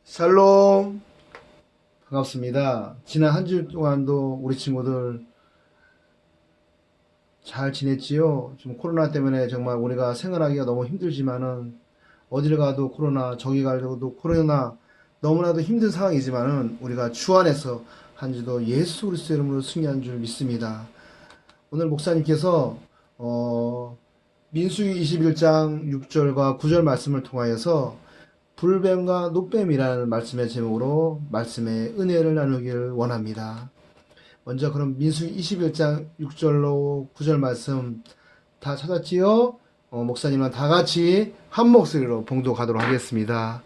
샬롬, 반갑습니다. 지난 한 주 동안도 우리 친구들 잘 지냈지요? 좀 코로나 때문에 정말 우리가 생활하기가 너무 힘들지만은 어디를 가도 코로나, 저기 가도 코로나, 너무나도 힘든 상황이지만은 우리가 주 안에서 한 주도 예수 그리스도 이름으로 승리한 줄 믿습니다. 오늘 목사님께서 민수기 21장 6절과 9절 말씀을 통하여서 불뱀과 노뱀이라는 말씀의 제목으로 말씀의 은혜를 나누기를 원합니다. 먼저 그럼 민수기 21장 6절로 9절 말씀 다 찾았지요? 목사님과 다 같이 한 목소리로 봉독하도록 하겠습니다.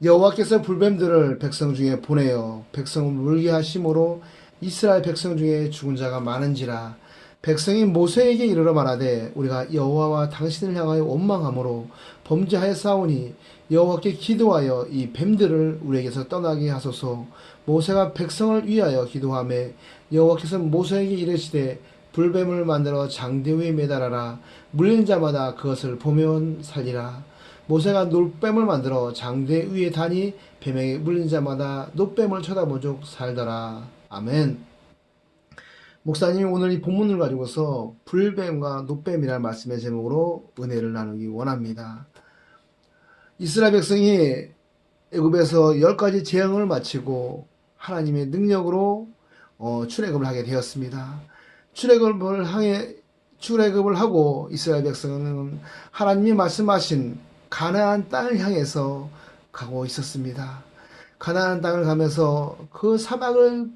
여호와께서 불뱀들을 백성 중에 보내어 백성을 물게 하심으로 이스라엘 백성 중에 죽은 자가 많은지라. 백성이 모세에게 이르러 말하되 우리가 여호와와 당신을 향하여 원망함으로 범죄하였사오니 여호와께 기도하여 이 뱀들을 우리에게서 떠나게 하소서. 모세가 백성을 위하여 기도하매 여호와께서 모세에게 이르시되 불뱀을 만들어 장대 위에 매달아라. 물린 자마다 그것을 보면 살리라. 모세가 노뱀을 만들어 장대 위에 다니 뱀에게 물린 자마다 노뱀을 쳐다보쭉 살더라. 아멘. 목사님이 오늘 이 본문을 가지고서 불뱀과 노뱀이라는 말씀의 제목으로 은혜를 나누기 원합니다. 이스라엘 백성이 애굽에서 10가지 재앙을 마치고 하나님의 능력으로 출애굽을 하게 되었습니다. 출애굽을 하고 이스라엘 백성은 하나님이 말씀하신 가나안 땅을 향해서 가고 있었습니다. 가나안 땅을 가면서 그 사막을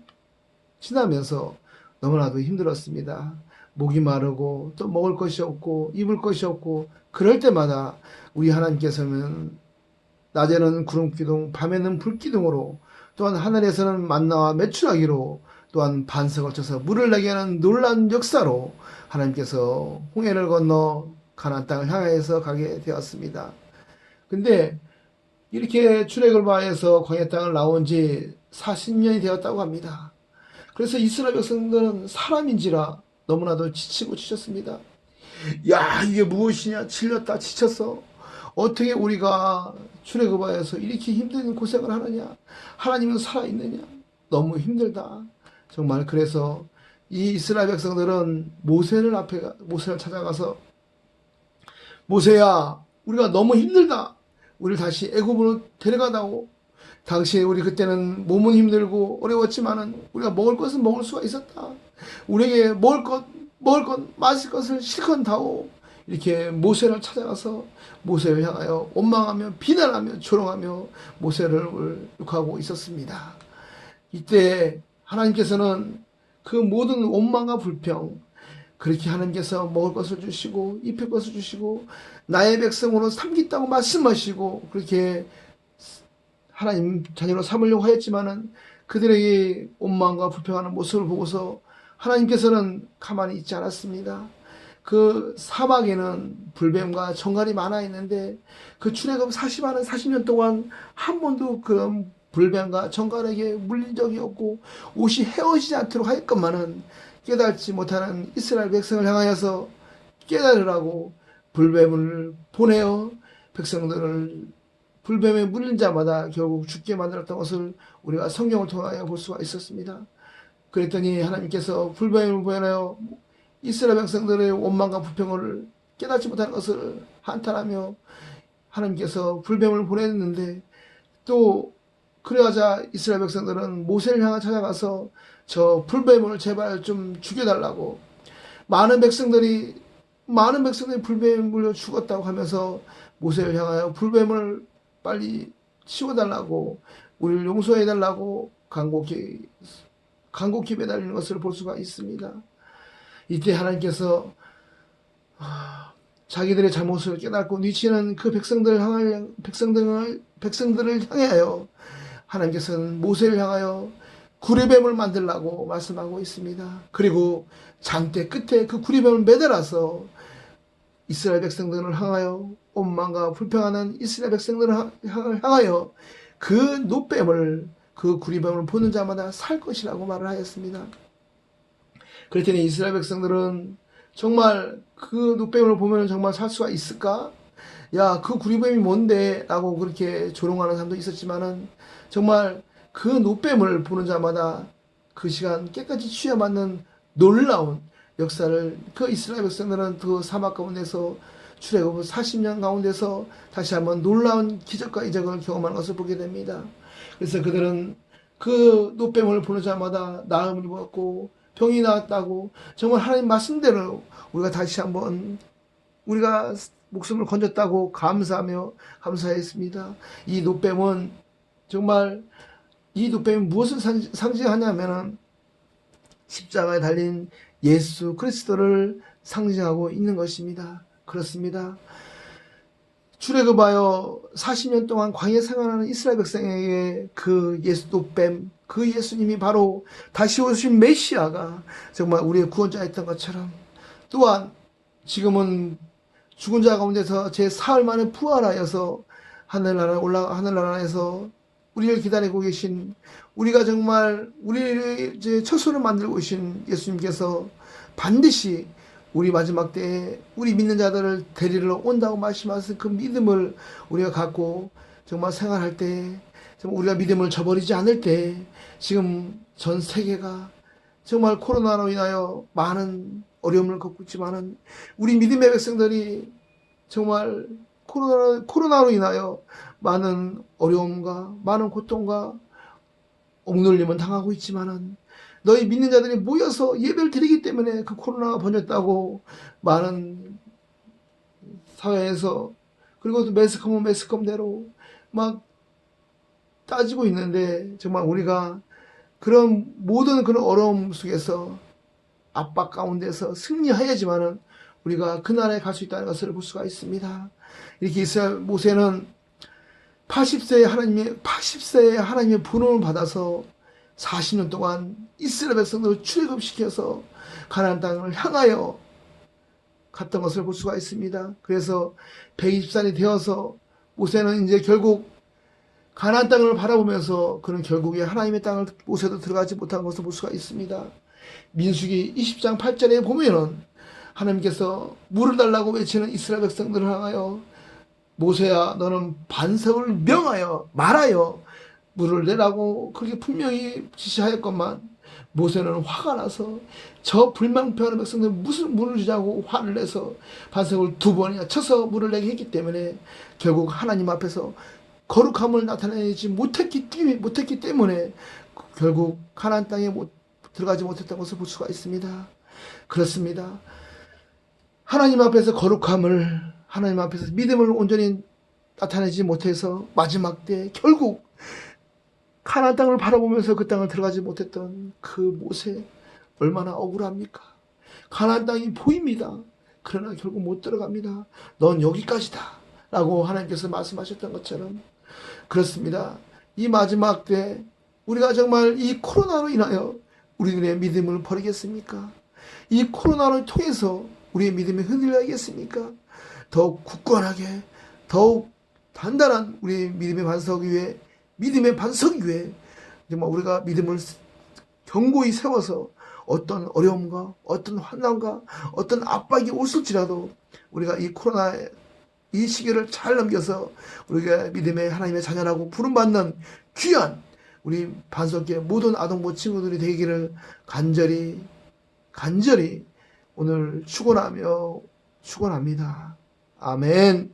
지나면서 너무나도 힘들었습니다. 목이 마르고 또 먹을 것이 없고 입을 것이 없고 그럴 때마다 우리 하나님께서는 낮에는 구름기둥 밤에는 불기둥으로 또한 하늘에서는 만나와 메추라기로 또한 반석을 쳐서 물을 나게 하는 놀라운 역사로 하나님께서 홍해를 건너 가나안 땅을 향해서 가게 되었습니다. 근데 이렇게 출애굽을 해서 광야 땅을 나온 지 40년이 되었다고 합니다. 그래서 이스라엘 백성들은 사람인지라 너무나도 지치고 지쳤습니다. 야, 이게 무엇이냐? 질렸다 지쳤어. 어떻게 우리가 출애굽하여서 이렇게 힘든 고생을 하느냐? 하나님은 살아있느냐? 너무 힘들다. 정말 그래서 이 이스라엘 백성들은 모세를 찾아가서 모세야, 우리가 너무 힘들다. 우리를 다시 애굽으로 데려가다오. 당시에 우리 그때는 몸은 힘들고 어려웠지만은 우리가 먹을 것은 먹을 수가 있었다. 우리에게 먹을 것, 마실 것을 실컷 다오. 이렇게 모세를 찾아가서 모세를 향하여 원망하며 비난하며 조롱하며 모세를 욕하고 있었습니다. 이때 하나님께서는 그 모든 원망과 불평, 그렇게 하나님께서 먹을 것을 주시고 입힐 것을 주시고 나의 백성으로 삼겠다고 말씀하시고 그렇게 하나님 자녀로 삼으려고 하였지만은 그들에게 원망과 불평하는 모습을 보고서 하나님께서는 가만히 있지 않았습니다. 그 사막에는 불뱀과 정갈이 많아 있는데 그 출애굽 40년 동안 한 번도 그런 불뱀과 정갈에게 물린 적이 없고 옷이 헤어지지 않도록 하였건만은 깨닫지 못하는 이스라엘 백성을 향하여서 깨달으라고 불뱀을 보내어 백성들을 불뱀에 물린 자마다 결국 죽게 만들었던 것을 우리가 성경을 통하여 볼 수가 있었습니다. 그랬더니 하나님께서 불뱀을 보내어 이스라엘 백성들의 원망과 불평을 깨닫지 못하는 것을 한탄하며 하나님께서 불뱀을 보냈는데 또 그러자 이스라엘 백성들은 모세를 향해 찾아가서 저 불뱀을 제발 좀 죽여달라고 많은 백성들이 불뱀에 물려 죽었다고 하면서 모세를 향하여 불뱀을 빨리 치워달라고 우리를 용서해달라고 간곡히 매달리는 것을 볼 수가 있습니다. 이때 하나님께서 자기들의 잘못을 깨닫고 뉘치는 그 백성들을 향하여 하나님께서는 모세를 향하여 구리뱀을 만들라고 말씀하고 있습니다. 그리고 장대 끝에 그 구리뱀을 매달아서 이스라엘 백성들을 향하여 원망과 불평하는 이스라엘 백성들을 향하여 그 노뱀을 그 구리뱀을 보는 자마다 살 것이라고 말을 하였습니다. 그랬더니 이스라엘 백성들은 정말 그 노뱀을 보면 정말 살 수가 있을까? 야, 그 구리뱀이 뭔데? 라고 그렇게 조롱하는 사람도 있었지만은 정말 그 노뱀을 보는 자마다 그 시간 깨끗이 취해 맞는 놀라운 역사를 그 이스라엘 백성들은 그 사막 가운데서 출애굽 40년 가운데서 다시 한번 놀라운 기적과 이적을 경험하는 것을 보게 됩니다. 그래서 그들은 그 노뱀을 보는 자마다 나음을 입었고 병이 나았다고 정말 하나님 말씀대로 우리가 다시 한번 우리가 목숨을 건졌다고 감사하며 감사했습니다. 이 노뱀은 정말 이 노뱀이 무엇을 상징하냐면은 십자가에 달린 예수 그리스도를 상징하고 있는 것입니다. 그렇습니다. 출애굽하여 40년 동안 광야 생활하는 이스라엘 백성에게 그 예수 노뱀, 그 예수님이 바로 다시 오신 메시아가 정말 우리의 구원자였던 것처럼 또한 지금은 죽은 자 가운데서 제 사흘 만에 부활하여서 하늘나라에서 우리를 기다리고 계신 우리가 정말 우리를 이제 처소를 만들고 계신 예수님께서 반드시 우리 마지막 때에 우리 믿는 자들을 데리러 온다고 말씀하신 그 믿음을 우리가 갖고 정말 생활할 때 정말 우리가 믿음을 저버리지 않을 때 지금 전 세계가 정말 코로나로 인하여 많은 어려움을 겪고 있지만은 우리 믿음의 백성들이 정말 코로나로 인하여 많은 어려움과 많은 고통과 억눌림은 당하고 있지만은 너희 믿는 자들이 모여서 예배를 드리기 때문에 그 코로나가 번졌다고 많은 사회에서 그리고 또 매스컴은 매스컴대로 막 따지고 있는데 정말 우리가 그런 모든 그런 어려움 속에서 압박 가운데서 승리하여야지만은 우리가 그날에 갈 수 있다는 것을 볼 수가 있습니다. 이렇게 이스라엘 모세는 80세에 하나님의 부름을 받아서 40년 동안 이스라엘 백성들을 출애굽시켜서 가나안 땅을 향하여 갔던 것을 볼 수가 있습니다. 그래서 120살이 되어서 모세는 이제 결국 가나안 땅을 바라보면서 그는 결국에 하나님의 땅을 모세도 들어가지 못한 것을 볼 수가 있습니다. 민수기 20장 8절에 보면은 하나님께서 물을 달라고 외치는 이스라엘 백성들을 향하여 모세야 너는 반석을 명하여 말하여 물을 내라고 그렇게 분명히 지시하였건만 모세는 화가 나서 저 불망표하는 백성들 무슨 물을 주자고 화를 내서 반석을 2번이나 쳐서 물을 내게 했기 때문에 결국 하나님 앞에서 거룩함을 나타내지 못했기 때문에 결국 가나안 땅에 들어가지 못했던 것을 볼 수가 있습니다. 그렇습니다. 하나님 앞에서 거룩함을 하나님 앞에서 믿음을 온전히 나타내지 못해서 마지막 때 결국 가나안 땅을 바라보면서 그 땅을 들어가지 못했던 그 모세 얼마나 억울합니까? 가나안 땅이 보입니다. 그러나 결국 못 들어갑니다. 넌 여기까지다 라고 하나님께서 말씀하셨던 것처럼 그렇습니다. 이 마지막 때 우리가 정말 이 코로나로 인하여 우리들의 믿음을 버리겠습니까? 이 코로나를 통해서 우리의 믿음이 흔들려야겠습니까? 더욱 굳건하게 더욱 단단한 우리의 믿음의 반석 위에 정말 우리가 믿음을 견고히 세워서 어떤 어려움과 어떤 환난과 어떤 압박이 올을지라도 우리가 이 코로나 이 시기를 잘 넘겨서 우리가 믿음의 하나님의 자녀라고 부름받는 귀한 우리 반석의 모든 아동부 친구들이 되기를 간절히 오늘 축원합니다. 아멘.